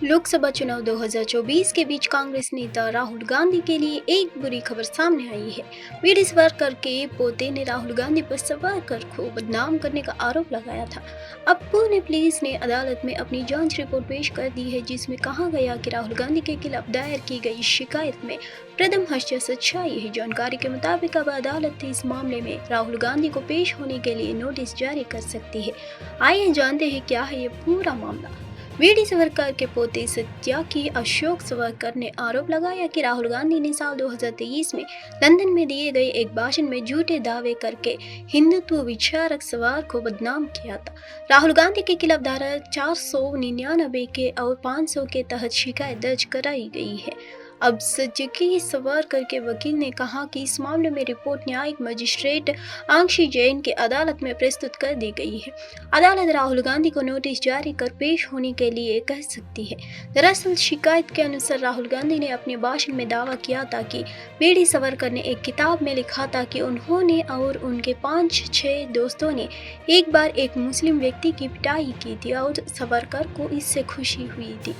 लोकसभा चुनाव 2024 के बीच कांग्रेस नेता राहुल गांधी के लिए एक बुरी खबर सामने आई है। वीडी सावरकर के पोते ने राहुल गांधी पर सावरकर को बदनाम करने का आरोप लगाया था। अब पुणे पुलिस ने अदालत में अपनी जांच रिपोर्ट पेश कर दी है, जिसमें कहा गया कि राहुल गांधी के खिलाफ दायर की गई शिकायत में प्रथम हत्या सच्चाई है। जानकारी के मुताबिक अब अदालत इस मामले में राहुल गांधी को पेश होने के लिए नोटिस जारी कर सकती है। आइए जानते हैं क्या है ये पूरा मामला। वीडी सावरकर के पोते सत्याकी अशोक सावरकर ने आरोप लगाया कि राहुल गांधी ने साल 2023 में लंदन में दिए गए एक भाषण में झूठे दावे करके हिंदुत्व विचारक सावरकर को बदनाम किया था। राहुल गांधी के खिलाफ धारा 499 के और 500 के तहत शिकायत दर्ज कराई गई है। अब सत्याकी सावरकर के वकील ने कहा कि इस मामले में रिपोर्ट न्यायिक मजिस्ट्रेट आंशी जैन की अदालत में प्रस्तुत कर दी गई है। अदालत राहुल गांधी को नोटिस जारी कर पेश होने के लिए कह सकती है। दरअसल शिकायत के अनुसार राहुल गांधी ने अपने भाषण में दावा किया था कि वीडी सावरकर ने एक किताब में लिखा था कि उन्होंने और उनके 5-6 दोस्तों ने एक बार एक मुस्लिम व्यक्ति की पिटाई की थी और सावरकर को इससे खुशी हुई थी।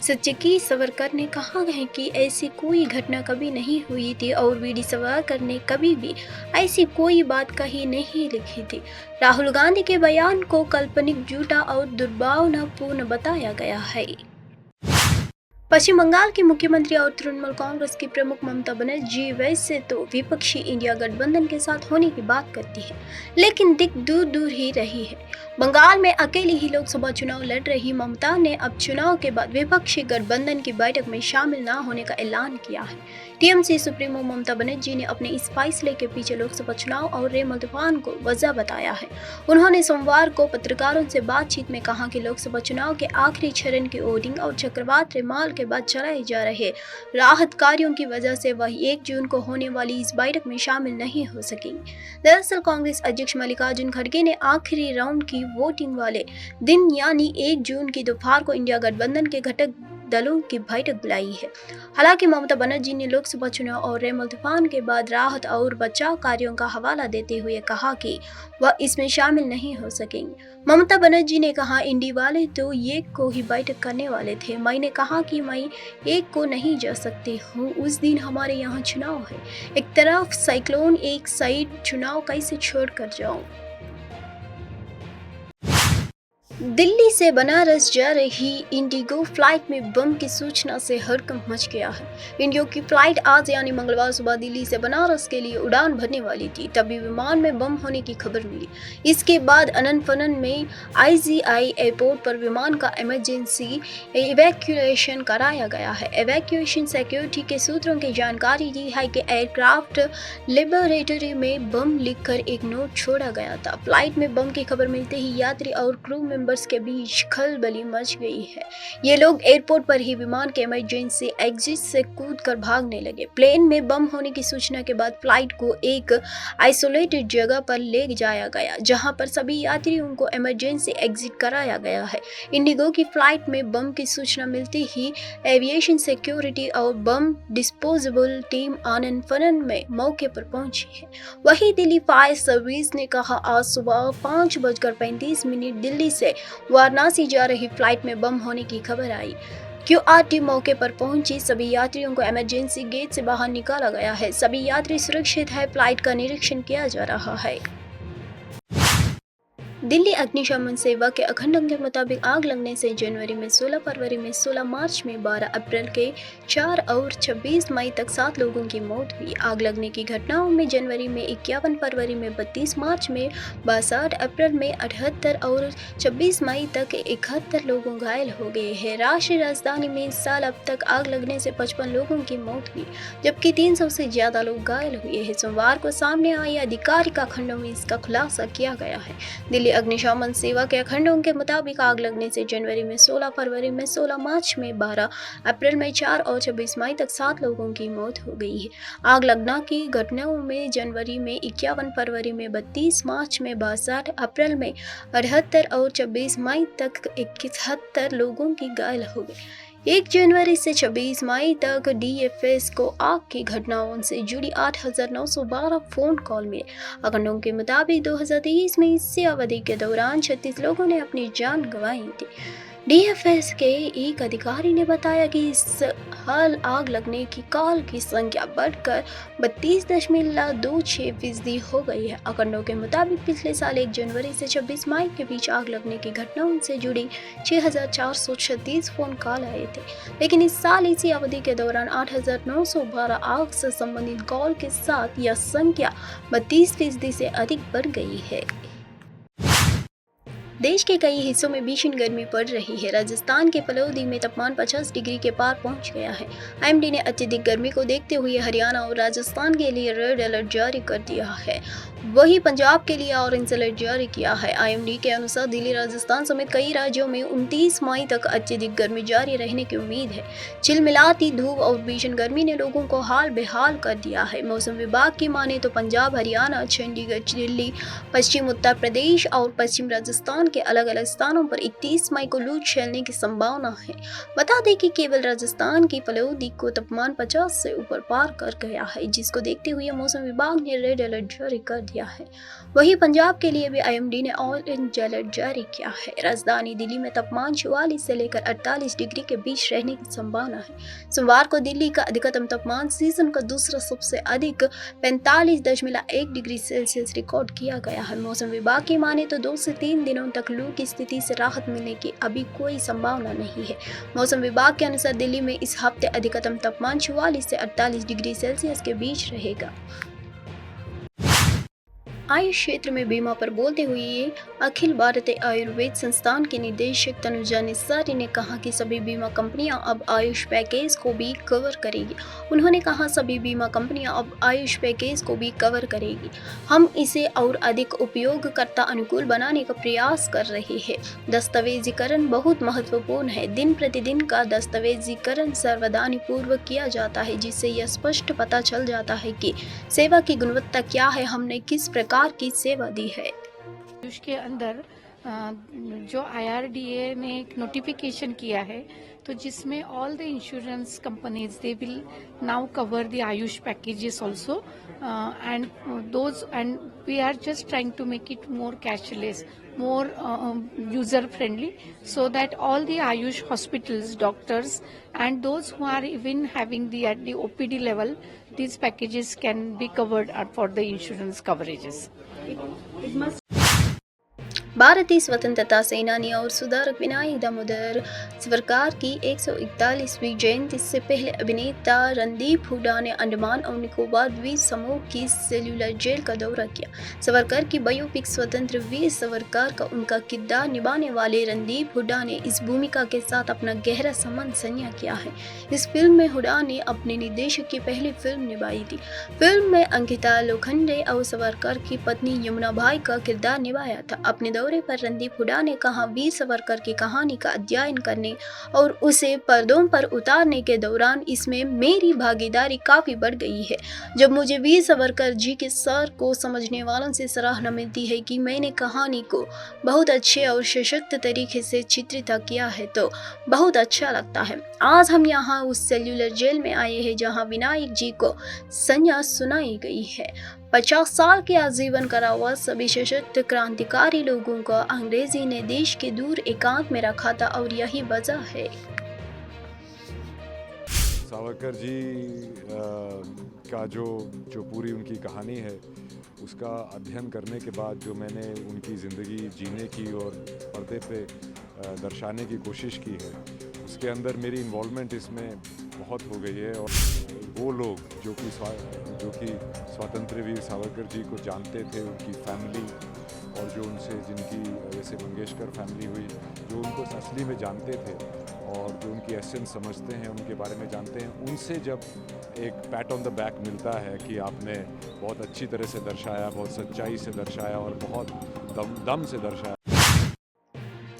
सत्याकी सावरकर ने कहा है कि ऐसी कोई घटना कभी नहीं हुई थी और वीडी सावरकर ने कभी भी ऐसी कोई बात कही नहीं लिखी थी। राहुल गांधी के बयान को काल्पनिक, झूठा और दुर्भावनापूर्ण बताया गया है। पश्चिम बंगाल की मुख्यमंत्री और तृणमूल कांग्रेस की प्रमुख ममता बनर्जी वैसे तो विपक्षी इंडिया गठबंधन के साथ होने की बात करती है, लेकिन दिख दूर दूर ही रही है। बंगाल में अकेली ही लोकसभा चुनाव लड़ रही ममता ने अब चुनाव के बाद विपक्षी गठबंधन की बैठक में शामिल न होने का ऐलान किया है। टीएमसी सुप्रीमो ममता बनर्जी ने अपने इस फैसले के पीछे लोकसभा चुनाव और रेमल तूफान को वजह बताया है। उन्होंने सोमवार को पत्रकारों से बातचीत में कहा कि लोकसभा चुनाव के आखिरी चरण की वोटिंग और चक्रवात रेमाल के बाद चलाए जा रहे राहत कार्यों की वजह से वह 1 जून को होने वाली इस बैठक में शामिल नहीं हो सकेंगे। दरअसल कांग्रेस अध्यक्ष मल्लिकार्जुन खड़गे ने आखिरी राउंड की वोटिंग वाले दिन यानी 1 जून की दोपहर को इंडिया गठबंधन के घटक दलों की बैठक बुलाई है। हालांकि ममता बनर्जी ने लोकसभा चुनाव और रेमल तूफान के बाद राहत और बचाव कार्यों का हवाला देते हुए कहा कि वह इसमें शामिल नहीं हो सकेंगे। ममता बनर्जी ने कहा, इंडी वाले तो 1 को ही बैठक करने वाले थे। मैंने कहा कि मैं 1 को नहीं जा सकती हूँ, उस दिन हमारे यहाँ चुनाव है। एक तरफ साइक्लोन, एक साइड चुनाव, कैसे छोड़ कर जाऊँ। दिल्ली से बनारस जा रही इंडिगो फ्लाइट में बम की सूचना से हड़कंप मच गया है। इंडिगो की फ्लाइट आज यानी मंगलवार सुबह दिल्ली से बनारस के लिए उड़ान भरने वाली थी, तभी विमान में बम होने की खबर मिली। इसके बाद अनंत-फनन में आईजीआई एयरपोर्ट पर विमान का इमरजेंसी इवैक्यूएशन कराया गया है। इवैक्यूएशन सिक्योरिटी के सूत्रों की जानकारी दी है कि एयरक्राफ्ट लेबोरेटरी में बम लिखकर एक नोट छोड़ा गया था। फ्लाइट में बम की खबर मिलते ही यात्री और क्रू मेंबर्स के बीच खलबली मच गई है। ये लोग एयरपोर्ट पर ही विमान के इमरजेंसी एग्जिट से कूदकर भागने लगे। प्लेन में बम होने की सूचना के बाद फ्लाइट को एक आइसोलेटेड जगह पर ले जाया गया, जहां पर सभी यात्रियों को इमरजेंसी एग्जिट कराया गया है। इंडिगो की फ्लाइट में बम की सूचना मिलते ही एविएशन सिक्योरिटी और बम डिस्पोजेबल टीम आनंद-फनन में मौके पर पहुंची है। वहीं दिल्ली फायर सर्विस ने कहा, आज सुबह 5:35 दिल्ली से वाराणसी जा रही फ्लाइट में बम होने की खबर आई। क्यूआरटी मौके पर पहुंची सभी यात्रियों को इमरजेंसी गेट से बाहर निकाला गया है। सभी यात्री सुरक्षित है। फ्लाइट का निरीक्षण किया जा रहा है। दिल्ली अग्निशमन सेवा के अखंडों के मुताबिक आग लगने से जनवरी में 16, फरवरी में 16, मार्च में 12, अप्रैल के 4 और 26 मई तक 7 लोगों की मौत हुई। आग लगने की घटनाओं में जनवरी में 51, फरवरी में 32, मार्च में 62, अप्रैल में 78 और 26 मई तक 71 लोग घायल हो गए हैं। राष्ट्रीय राजधानी में इस साल अब तक आग लगने से 55 लोगों की मौत हुई, जबकि 300 से ज्यादा लोग घायल हुए हैं। सोमवार को सामने आए आधिकारिक आंकड़ों में इसका खुलासा किया गया है। दिल्ली अग्निशमन सेवा के आंकड़ों के मुताबिक आग लगने से जनवरी में 16, फरवरी में 16, मार्च में 12, अप्रैल में 4 और 26 मई तक 7 लोगों की मौत हो गई है। आग लगना की घटनाओं में जनवरी में 51, फरवरी में 32, मार्च में 62, अप्रैल में 78 और 26 मई तक 71 लोगों की घायल हो गई। 1 जनवरी से 26 मई तक डीएफएस को आग की घटनाओं से जुड़ी 8,912 फोन कॉल मिले। आंकड़ों के मुताबिक 2023 में इसी अवधि के दौरान 36 लोगों ने अपनी जान गंवाई थी। डीएफएस के एक अधिकारी ने बताया कि इस हाल आग लगने की कॉल की संख्या बढ़कर 32.26% हो गई है। आंकड़ों के मुताबिक पिछले साल 1 जनवरी से 26 मई के बीच आग लगने की घटनाओं से जुड़ी 6,436 फोन कॉल आए थे, लेकिन इस साल इसी अवधि के दौरान 8,912 आग से संबंधित कॉल के साथ यह संख्या 32% से अधिक बढ़ गई है। देश के कई हिस्सों में भीषण गर्मी पड़ रही है। राजस्थान के पलौदी में तापमान 50 डिग्री के पार पहुंच गया है। आईएमडी ने अत्यधिक गर्मी को देखते हुए हरियाणा और राजस्थान के लिए रेड अलर्ट जारी कर दिया है, वहीं पंजाब के लिए ऑरेंज अलर्ट जारी किया है। आईएमडी के अनुसार दिल्ली, राजस्थान समेत कई राज्यों में 29 मई तक अत्यधिक गर्मी जारी रहने की उम्मीद है। चिलमिलाती धूप और भीषण गर्मी ने लोगों को हाल बेहाल कर दिया है। मौसम विभाग की माने तो पंजाब, हरियाणा, चंडीगढ़, दिल्ली, पश्चिम उत्तर प्रदेश और पश्चिम राजस्थान के अलग अलग स्थानों पर 31 मई को लू चलने की संभावना है। बता दें कि केवल राजस्थान की पलौदी को तापमान 50 से ऊपर पार कर गया है, जिसको देखते हुए मौसम विभाग ने रेड अलर्ट जारी कर दिया है। वहीं पंजाब के लिए भी आईएमडी ने ऑरेंज अलर्ट जारी किया है। राजधानी दिल्ली में तापमान 44 से लेकर 48 डिग्री के बीच रहने की संभावना है। सोमवार को दिल्ली का अधिकतम तापमान सीजन का दूसरा सबसे अधिक 45.1 डिग्री सेल्सियस रिकॉर्ड किया गया है। मौसम विभाग की माने तो 2 से 3 दिनों तक लू की स्थिति से राहत मिलने की अभी कोई संभावना नहीं है। मौसम विभाग के अनुसार दिल्ली में इस हफ्ते अधिकतम तापमान 44 से 48 डिग्री सेल्सियस के बीच रहेगा। आयुष क्षेत्र में बीमा पर बोलते हुए अखिल भारतीय आयुर्वेद संस्थान के निदेशक तनुजा निस्सारी ने कहा कि सभी बीमा कंपनियां अब आयुष पैकेज को भी कवर करेगी। उन्होंने कहा, सभी बीमा कंपनियां अब आयुष पैकेज को भी कवर करेगी। हम इसे और अधिक उपयोगकर्ता अनुकूल बनाने का प्रयास कर रहे हैं। दस्तावेजीकरण बहुत महत्वपूर्ण है। दिन प्रतिदिन का दस्तावेजीकरण सावधानी पूर्वक किया जाता है, जिससे यह स्पष्ट पता चल जाता है कि सेवा की गुणवत्ता क्या है, हमने किस प्रकार की सेवा दी है। आयुष के अंदर जो आईआरडीए ने एक नोटिफिकेशन किया है, तो जिसमें all the insurance companies they will now cover the Ayush packages also and those and we are just trying to make it more cashless, more user friendly, so that all the Ayush hospitals, doctors and those who are even having at the OPD level, these packages can be covered for the insurance coverages. It must भारतीय स्वतंत्रता सेनानी और सुधारक विनायक दामोदर सावरकर की 141वीं जयंती से पहले अभिनेता रणदीप हुड्डा ने अंडमान और निकोबार द्वीप समूह की सेल्युलर जेल का दौरा किया। सावरकर की बायोपिक स्वतंत्र वीर सावरकर का उनका किरदार निभाने वाले रणदीप हुड्डा ने इस भूमिका के साथ अपना गहरा संबंध संया किया है। इस फिल्म में हुड्डा ने अपने निर्देशक की पहली फिल्म निभाई थी। फिल्म में अंकिता लोखंडे और सावरकर की पत्नी यमुना भाई का किरदार निभाया था। अपने दौरे पर रणदीप हुड्डा ने कहा, वीर सावरकर की कहानी का अध्ययन करने और उसे पर्दों पर उतारने के दौरान इसमें मेरी भागीदारी काफी बढ़ गई है। जब मुझे वीर सावरकर जी के सर को समझने वालों से सराहना मिलती है कि मैंने कहानी को बहुत अच्छे और सशक्त तरीके से चित्रित किया है, तो बहुत अच्छा लगता है। आज हम यहाँ उस सेल्युलर जेल में आए हैं जहाँ विनायक जी को संज्ञा सुनाई गई है। 50 साल के आजीवन कारावास सभी सशक्त क्रांतिकारी लोगों को अंग्रेजी ने देश के दूर एकांत में रखा था और यही वजह है। सावरकर जी का जो पूरी उनकी कहानी है, उसका अध्ययन करने के बाद जो मैंने उनकी ज़िंदगी जीने की और पर्दे पे दर्शाने की कोशिश की है, उसके अंदर मेरी इन्वॉल्वमेंट इसमें बहुत हो गई है। और वो लोग जो कि स्वतंत्र वीर सावरकर जी को जानते थे, उनकी फैमिली और जो उनसे जिनकी जैसे मंगेशकर फैमिली हुई, जो उनको असली में जानते थे और जो उनकी एसेंस समझते हैं, उनके बारे में जानते हैं, उनसे जब एक पैट ऑन द बैक मिलता है कि आपने बहुत अच्छी तरह से दर्शाया, बहुत सच्चाई से दर्शाया और बहुत दम से दर्शाया।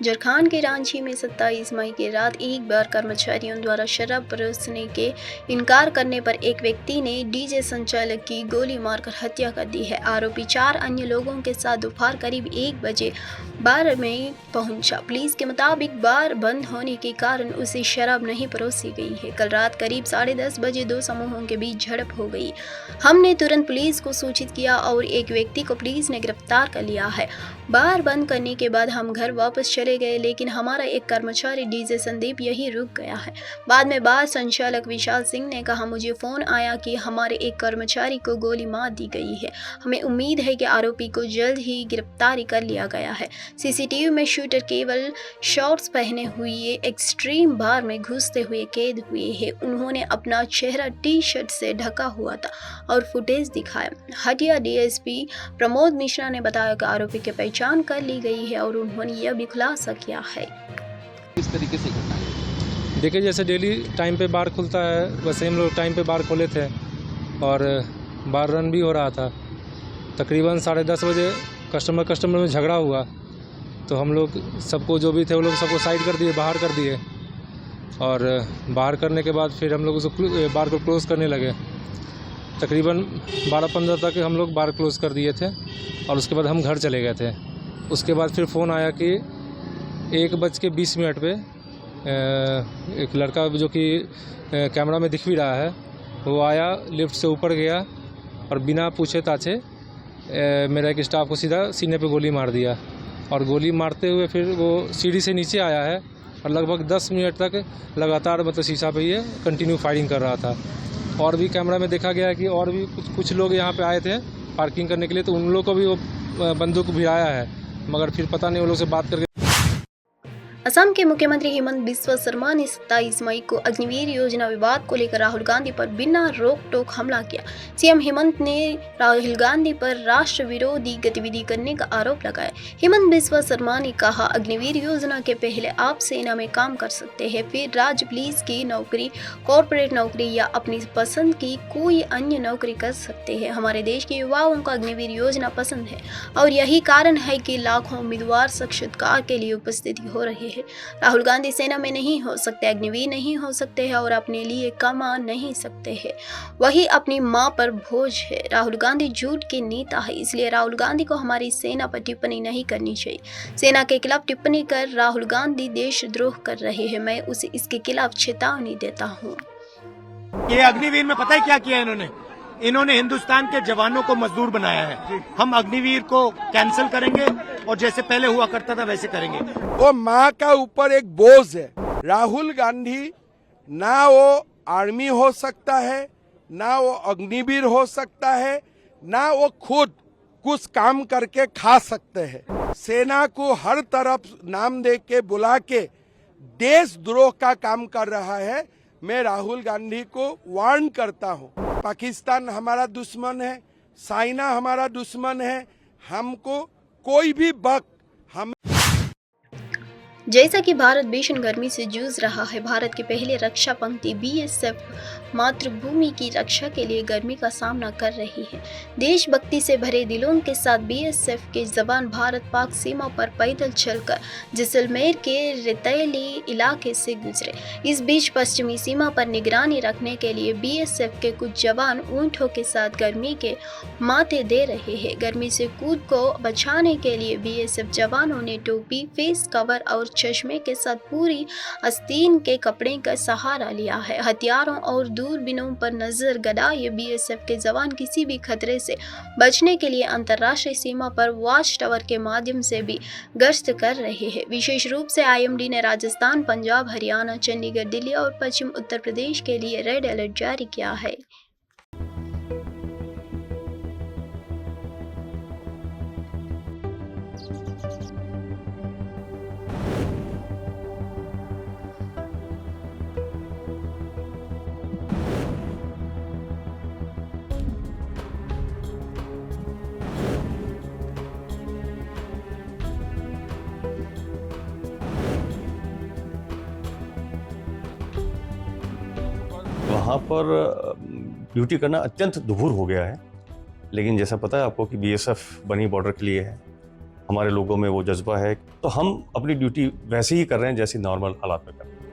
झारखंड के रांची में 27 मई की रात एक बार कर्मचारियों द्वारा शराब परोसने के इनकार करने पर एक व्यक्ति ने डीजे संचालक की गोली मारकर हत्या कर दी है। आरोपी 4 अन्य लोगों के साथ दोपहर करीब 1 बजे बार में पहुंचा। पुलिस के मुताबिक बार बंद होने के कारण उसे शराब नहीं परोसी गई है। कल रात करीब 10:30 बजे 2 समूहों के बीच झड़प हो गई। हमने तुरंत पुलिस को सूचित किया और एक व्यक्ति को पुलिस ने गिरफ्तार कर लिया है। बार बंद करने के बाद हम घर वापस चले चले गए, लेकिन हमारा एक कर्मचारी डीजे संदीप यही रुक गया है। बाद में बार संचालक विशाल सिंह ने कहा, मुझे फ़ोन आया कि हमारे एक कर्मचारी को गोली मार दी गई है। हमें उम्मीद है कि आरोपी को जल्द ही गिरफ्तारी कर लिया गया है। सीसीटीवी में शूटर केवल शॉर्ट्स पहने हुए एक्सट्रीम बार में घुसते हुए कैद हुए हैं। उन्होंने अपना चेहरा टी शर्ट से ढका हुआ था और फुटेज दिखाया। हटिया डीएसपी प्रमोद मिश्रा ने बताया कि आरोपी की पहचान कर ली गई है और उन्होंने यह भी खुलासा किया है। किस तरीके से घटना है? देखिए, जैसे डेली टाइम पे बार खुलता है वैसे हम लोग टाइम पे बार खोले थे और बार रन भी हो रहा था। तकरीबन 10:30 बजे कस्टमर में झगड़ा हुआ तो हम लोग सबको जो भी थे वो लोग सबको साइड कर दिए, बाहर कर दिए और बाहर करने के बाद फिर हम लोग उसको बार को क्लोज़ करने लगे। तकरीबन 12-15 तक हम लोग बार क्लोज़ कर दिए थे और उसके बाद हम घर चले गए थे। उसके बाद फिर फ़ोन आया कि 1:20 पे एक लड़का जो कि कैमरा में दिख भी रहा है वो आया, लिफ्ट से ऊपर गया और बिना पूछे ताछे मेरा एक स्टाफ को सीधा सीने पे गोली मार दिया और गोली मारते हुए फिर वो सीढ़ी से नीचे आया है और लगभग 10 मिनट तक लगातार मतलब शीशा पे ये कंटिन्यू फायरिंग कर रहा था। और भी कैमरा में देखा गया है कि और भी कुछ लोग यहाँ पे आए थे पार्किंग करने के लिए, तो उन लोग को भी वो बंदूक भिड़ाया है, मगर फिर पता नहीं वो लोग से बात करके। असम के मुख्यमंत्री हेमंत बिस्वा शर्मा ने 27 मई को अग्निवीर योजना विवाद को लेकर राहुल गांधी पर बिना रोक टोक हमला किया। सीएम हेमंत ने राहुल गांधी पर राष्ट्र विरोधी गतिविधि करने का आरोप लगाया। हेमंत बिस्वा शर्मा ने कहा, अग्निवीर योजना के पहले आप सेना में काम कर सकते हैं, फिर राज्य पुलिस की नौकरी, कॉर्पोरेट नौकरी या अपनी पसंद की कोई अन्य नौकरी कर सकते हैं। हमारे देश के युवाओं को अग्निवीर योजना पसंद है और यही कारण है कि लाखों उम्मीदवार साक्षात्कार के लिए उपस्थिति हो रही है। राहुल गांधी सेना में नहीं हो सकते, अग्निवीर नहीं हो सकते हैं और अपने लिए कमा नहीं सकते हैं। वही अपनी मां पर बोझ है। राहुल गांधी झूठ के नेता है, इसलिए राहुल गांधी को हमारी सेना पर टिप्पणी नहीं करनी चाहिए। सेना के खिलाफ टिप्पणी कर राहुल गांधी देशद्रोह कर रहे हैं। मैं उसे इसके खिलाफ चेतावनी देता हूँ। ये अग्निवीर में पता है क्या किया इन्होंने हिंदुस्तान के जवानों को मजदूर बनाया है। हम अग्निवीर को कैंसिल करेंगे और जैसे पहले हुआ करता था वैसे करेंगे। वो माँ का ऊपर एक बोझ है। राहुल गांधी ना वो आर्मी हो सकता है, ना वो अग्निवीर हो सकता है, ना वो खुद कुछ काम करके खा सकते हैं। सेना को हर तरफ नाम दे के बुला के देशद्रोह का काम कर रहा है। मैं राहुल गांधी को वार्न करता हूँ, पाकिस्तान हमारा दुश्मन है, चाइना हमारा दुश्मन है, हमको कोई भी वक्त हम। जैसा कि भारत भीषण गर्मी से जूझ रहा है, भारत के पहले रक्षा पंक्ति बीएसएफ मातृभूमि की रक्षा के लिए गर्मी का सामना कर रही है। देशभक्ति से भरे दिलों के साथ बीएसएफ के जवान भारत पाक सीमा पर पैदल चलकर जैसलमेर के रेतैली इलाके से गुजरे। इस बीच पश्चिमी सीमा पर निगरानी रखने के लिए बीएसएफ के कुछ जवान ऊंटों के साथ गर्मी के माते दे रहे हैं। गर्मी से खुद को बचाने के लिए बीएसएफ जवानों ने टोपी, फेस कवर और चश्मे के साथ पूरी आस्तीन के कपड़े का सहारा लिया है। हथियारों और दूरबीनों पर नजर गड़ाए बीएसएफ के जवान किसी भी खतरे से बचने के लिए अंतर्राष्ट्रीय सीमा पर वॉच टावर के माध्यम से भी गश्त कर रहे हैं। विशेष रूप से आईएमडी ने राजस्थान, पंजाब, हरियाणा, चंडीगढ़, दिल्ली और पश्चिम उत्तर प्रदेश के लिए रेड अलर्ट जारी किया है। वहाँ पर ड्यूटी करना अत्यंत दुभुर हो गया है, लेकिन जैसा पता है आपको कि बीएसएफ बनी बॉर्डर के लिए है, हमारे लोगों में वो जज्बा है, तो हम अपनी ड्यूटी वैसे ही कर रहे हैं जैसे नॉर्मल हालात में कर रहे हैं।